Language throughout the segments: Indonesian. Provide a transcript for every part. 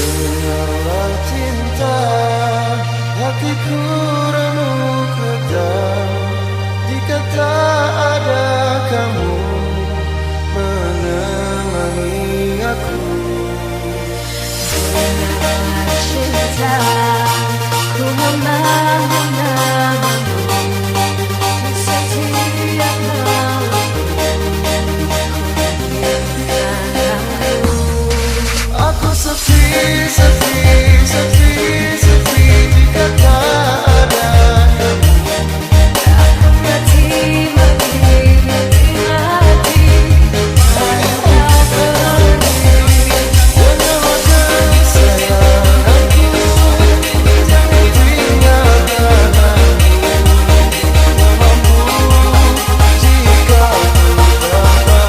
Dengarlah cinta, hatiku remuk redam jika tak ada kamu menemani aku. Dengarlah cinta, ku memanggil namamu di setiap malam. Aku sepi, sepi, sepi, sepi jika tak ada kamu. Aku mati, mati, mati, mati tanpa pergi. Dengarlah kasih sayangku, jangan tinggalkan aku. Mampu jika aku tanpamu.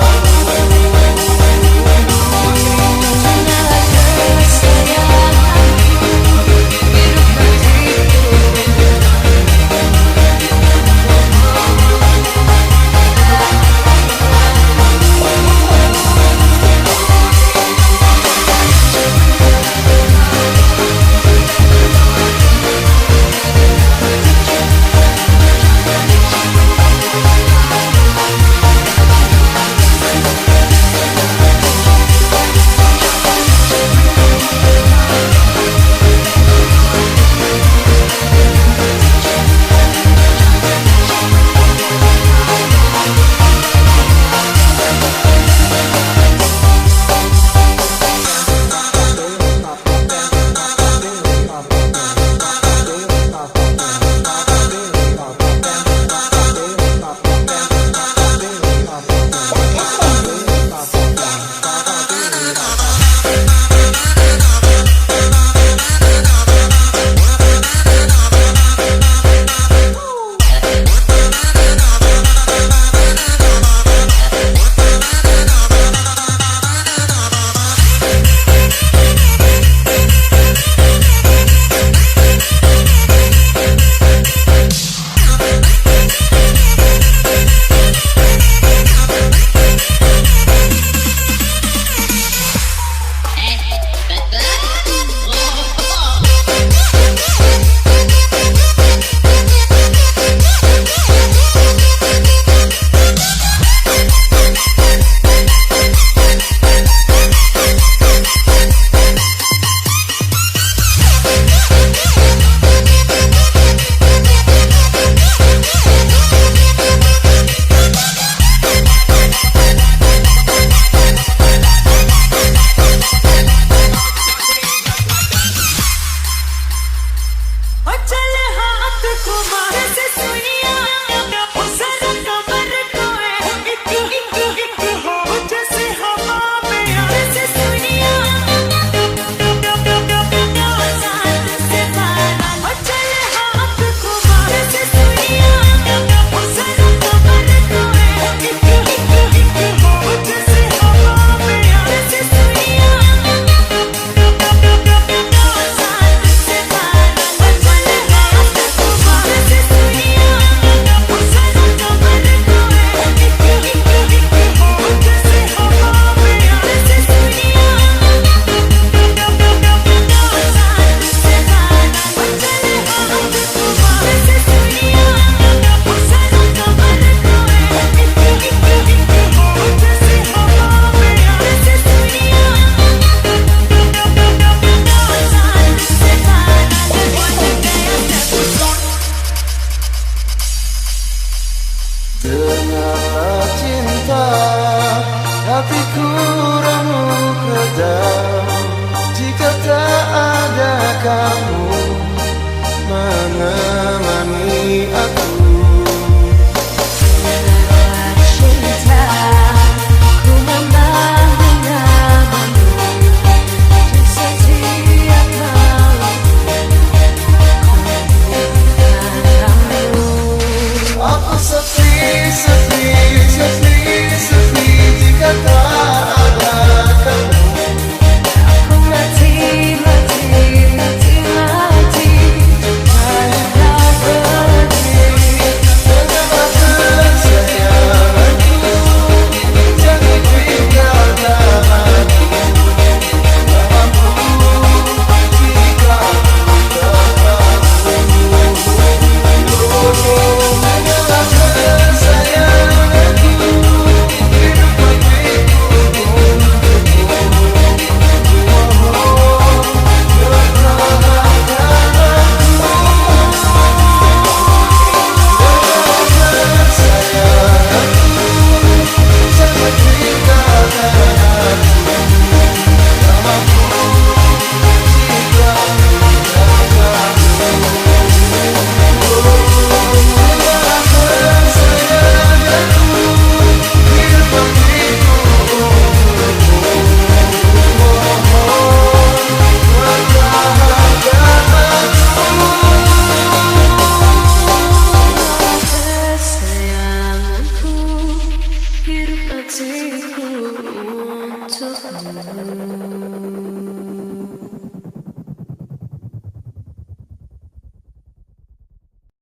Dengarlah cinta, hatiku remuk redam jika tak ada kamu menemani aku. Dengarlah cinta, ku memanggil namamu di setiap malam. Aku sepi, sepi, sepi, sepi jika tak padamu.